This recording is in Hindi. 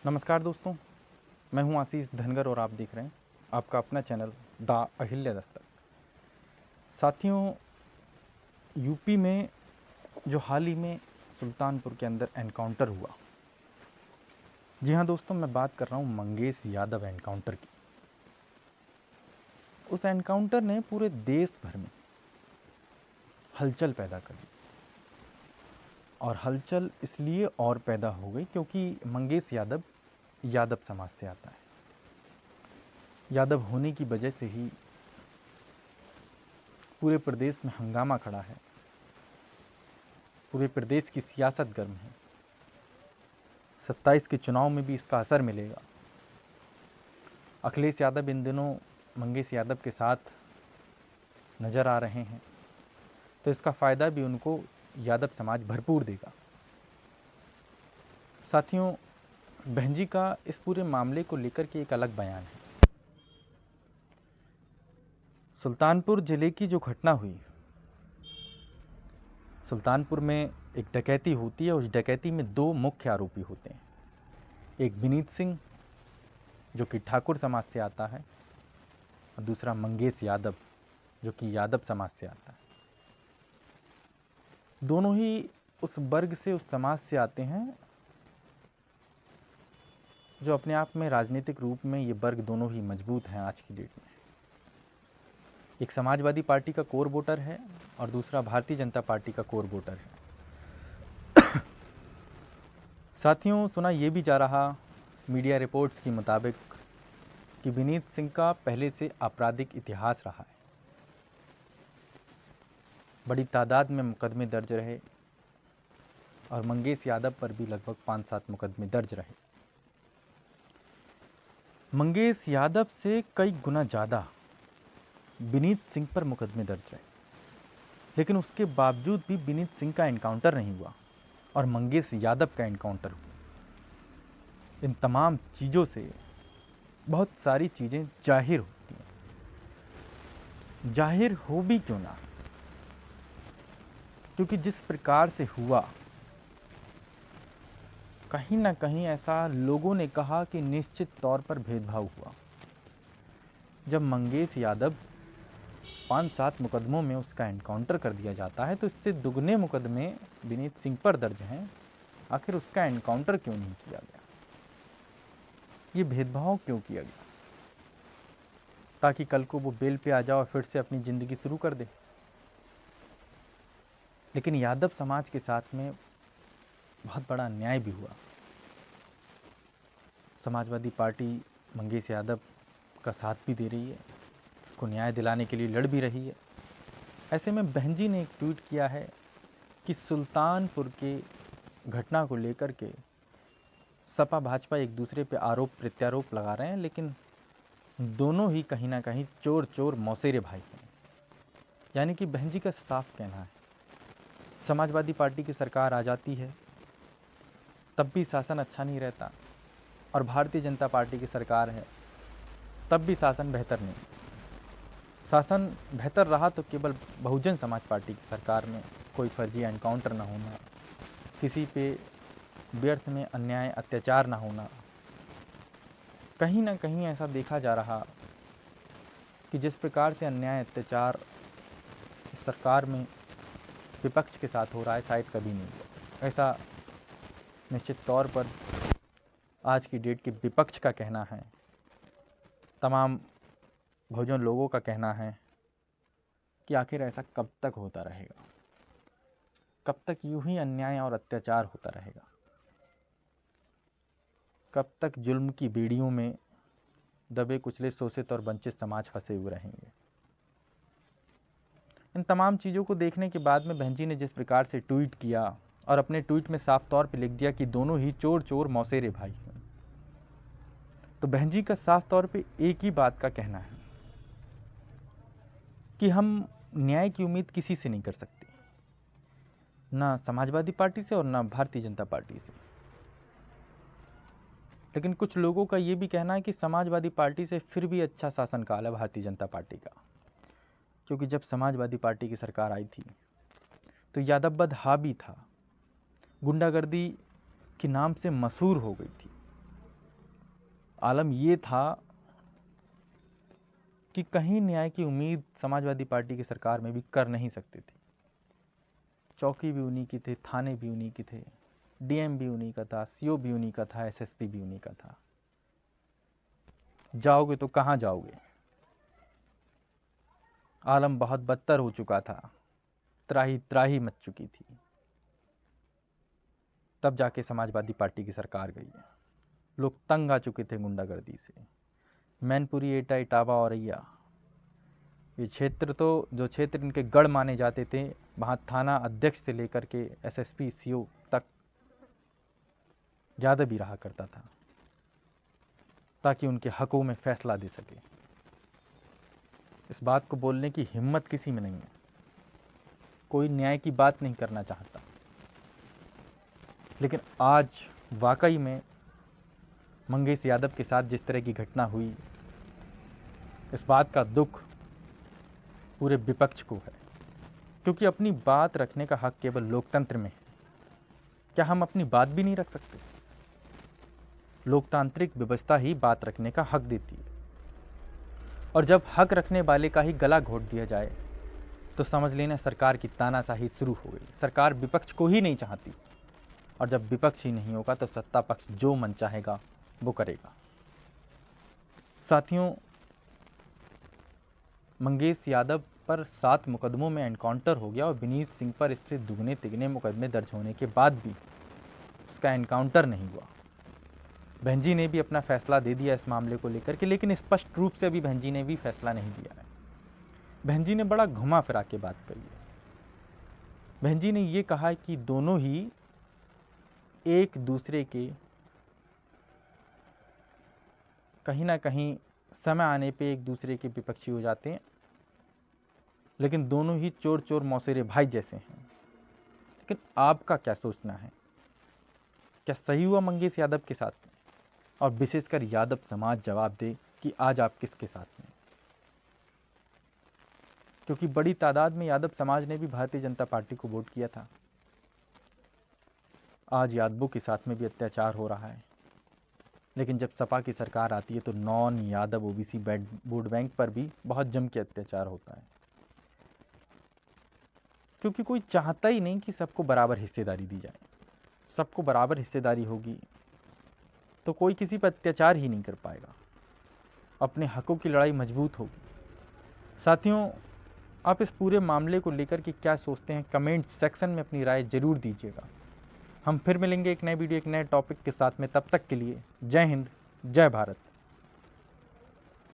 नमस्कार दोस्तों, मैं हूं आशीष धनगर और आप देख रहे हैं आपका अपना चैनल द अहिल्या दस्तक। साथियों, यूपी में जो हाल ही में सुल्तानपुर के अंदर एनकाउंटर हुआ, जी हाँ दोस्तों, मैं बात कर रहा हूं मंगेश यादव एनकाउंटर की। उस एनकाउंटर ने पूरे देश भर में हलचल पैदा कर दी और हलचल इसलिए और पैदा हो गई क्योंकि मंगेश यादव यादव समाज से आता है। यादव होने की वजह से ही पूरे प्रदेश में हंगामा खड़ा है, पूरे प्रदेश की सियासत गर्म है। 27 के चुनाव में भी इसका असर मिलेगा। अखिलेश यादव इन दिनों मंगेश यादव के साथ नज़र आ रहे हैं, तो इसका फ़ायदा भी उनको यादव समाज भरपूर देगा। साथियों, बहन जी का इस पूरे मामले को लेकर के एक अलग बयान है। सुल्तानपुर ज़िले की जो घटना हुई, सुल्तानपुर में एक डकैती होती है। उस डकैती में दो मुख्य आरोपी होते हैं, एक विनीत सिंह जो कि ठाकुर समाज से आता है और दूसरा मंगेश यादव जो कि यादव समाज से आता है। दोनों ही उस वर्ग से, उस समाज से आते हैं जो अपने आप में राजनीतिक रूप में ये वर्ग दोनों ही मजबूत हैं आज की डेट में। एक समाजवादी पार्टी का कोर वोटर है और दूसरा भारतीय जनता पार्टी का कोर वोटर है। साथियों, सुना ये भी जा रहा मीडिया रिपोर्ट्स के मुताबिक कि विनीत सिंह का पहले से आपराधिक इतिहास रहा है। बड़ी तादाद में मुकदमे दर्ज रहे और मंगेश यादव पर भी लगभग 5-7 मुकदमे दर्ज रहे। मंगेश यादव से कई गुना ज़्यादा विनीत सिंह पर मुकदमे दर्ज रहे, लेकिन उसके बावजूद भी विनीत सिंह का एनकाउंटर नहीं हुआ और मंगेश यादव का एनकाउंटर हुआ। इन तमाम चीज़ों से बहुत सारी चीज़ें जाहिर होती हैं। जाहिर हो भी क्यों ना, क्योंकि जिस प्रकार से हुआ, कहीं ना कहीं ऐसा लोगों ने कहा कि निश्चित तौर पर भेदभाव हुआ। जब मंगेश यादव 5-7 मुकदमों में उसका एनकाउंटर कर दिया जाता है, तो इससे दुगने मुकदमे विनीत सिंह पर दर्ज हैं। आखिर उसका एनकाउंटर क्यों नहीं किया गया? ये भेदभाव क्यों किया गया? ताकि कल को वो बेल पे आ जाए और फिर से अपनी ज़िंदगी शुरू कर दे। लेकिन यादव समाज के साथ में बहुत बड़ा अन्याय भी हुआ। समाजवादी पार्टी मंगेश यादव का साथ भी दे रही है, उसको न्याय दिलाने के लिए लड़ भी रही है। ऐसे में बहन जी ने एक ट्वीट किया है कि सुल्तानपुर के घटना को लेकर के सपा भाजपा एक दूसरे पे आरोप प्रत्यारोप लगा रहे हैं, लेकिन दोनों ही कहीं ना कहीं चोर चोर मौसेरे भाई हैं। यानी कि बहन जी का साफ कहना है, समाजवादी पार्टी की सरकार आ जाती है तब भी शासन अच्छा नहीं रहता, और भारतीय जनता पार्टी की सरकार है तब भी शासन बेहतर नहीं। शासन बेहतर रहा तो केवल बहुजन समाज पार्टी की सरकार में कोई फर्जी एनकाउंटर ना होना, किसी पे व्यर्थ में अन्याय अत्याचार ना होना। कहीं ना कहीं ऐसा देखा जा रहा कि जिस प्रकार से अन्याय अत्याचार इस सरकार में विपक्ष के साथ हो रहा है, शायद कभी नहीं हुआ। ऐसा निश्चित तौर पर आज की डेट के विपक्ष का कहना है, तमाम बहुजन लोगों का कहना है कि आखिर ऐसा कब तक होता रहेगा? कब तक यूं ही अन्याय और अत्याचार होता रहेगा? कब तक जुल्म की बेड़ियों में दबे कुचले शोषित और वंचित समाज फंसे हुए रहेंगे? इन तमाम चीज़ों को देखने के बाद में बहन जी ने जिस प्रकार से ट्वीट किया और अपने ट्वीट में साफ तौर पे लिख दिया कि दोनों ही चोर चोर मौसेरे भाई हैं, तो बहन जी का साफ तौर पे एक ही बात का कहना है कि हम न्याय की उम्मीद किसी से नहीं कर सकते, ना समाजवादी पार्टी से और ना भारतीय जनता पार्टी से। लेकिन कुछ लोगों का ये भी कहना है कि समाजवादी पार्टी से फिर भी अच्छा शासनकाल है भारतीय जनता पार्टी का, क्योंकि जब समाजवादी पार्टी की सरकार आई थी तो यादववध हावी था, गुंडागर्दी के नाम से मशहूर हो गई थी। आलम ये था कि कहीं न्याय की उम्मीद समाजवादी पार्टी की सरकार में भी कर नहीं सकती थी। चौकी भी उन्हीं की थे, थाने भी उन्हीं के थे, डीएम भी उन्हीं का था, सीओ भी उन्हीं का था, एसएसपी भी उन्हीं का था। जाओगे तो कहाँ जाओगे? आलम बहुत बदतर हो चुका था, त्राही त्राही मच चुकी थी। तब जाके समाजवादी पार्टी की सरकार गई है। लोग तंग आ चुके थे गुंडागर्दी से। मैनपुरी, एटा, इटावा, औरैया, ये क्षेत्र तो जो क्षेत्र इनके गढ़ माने जाते थे, वहाँ थाना अध्यक्ष से लेकर के एसएसपी, सीओ तक ज़्यादा भी रहा करता था, ताकि उनके हकों में फैसला दे सके। इस बात को बोलने की हिम्मत किसी में नहीं है। कोई न्याय की बात नहीं करना चाहता। लेकिन आज वाकई में मंगेश यादव के साथ जिस तरह की घटना हुई, इस बात का दुख पूरे विपक्ष को है, क्योंकि अपनी बात रखने का हक केवल लोकतंत्र में है। क्या हम अपनी बात भी नहीं रख सकते? लोकतांत्रिक व्यवस्था ही बात रखने का हक देती है, और जब हक रखने वाले का ही गला घोट दिया जाए तो समझ लेना सरकार की तानाशाही शुरू हो गई। सरकार विपक्ष को ही नहीं चाहती, और जब विपक्ष ही नहीं होगा तो सत्ता पक्ष जो मन चाहेगा वो करेगा। साथियों, मंगेश यादव पर 7 मुकदमों में एनकाउंटर हो गया, और विनीत सिंह पर इससे दुगने तिगने मुकदमे दर्ज होने के बाद भी उसका एनकाउंटर नहीं हुआ। बहनजी ने भी अपना फैसला दे दिया इस मामले को लेकर के, लेकिन स्पष्ट रूप से अभी बहनजी ने भी फैसला नहीं दिया है। बहनजी ने बड़ा घुमा फिरा के बात कही है। बहनजी ने ये कहा कि दोनों ही एक दूसरे के कहीं ना कहीं समय आने पे एक दूसरे के विपक्षी हो जाते हैं, लेकिन दोनों ही चोर चोर मौसेरे भाई जैसे हैं। लेकिन आपका क्या सोचना है? क्या सही हुआ मंगेश यादव के साथ में? और विशेषकर यादव समाज जवाब दे कि आज आप किसके साथ में? क्योंकि बड़ी तादाद में यादव समाज ने भी भारतीय जनता पार्टी को वोट किया था। आज यादवों के साथ में भी अत्याचार हो रहा है, लेकिन जब सपा की सरकार आती है तो non Yadav OBC vote bank पर भी बहुत जम के अत्याचार होता है, क्योंकि कोई चाहता ही नहीं कि सबको बराबर हिस्सेदारी दी जाए। सबको बराबर हिस्सेदारी होगी तो कोई किसी पर अत्याचार ही नहीं कर पाएगा, अपने हकों की लड़ाई मजबूत होगी। साथियों, आप इस पूरे मामले को लेकर के क्या सोचते हैं, कमेंट सेक्शन में अपनी राय जरूर दीजिएगा। हम फिर मिलेंगे एक नए वीडियो, एक नए टॉपिक के साथ में। तब तक के लिए जय हिंद, जय भारत।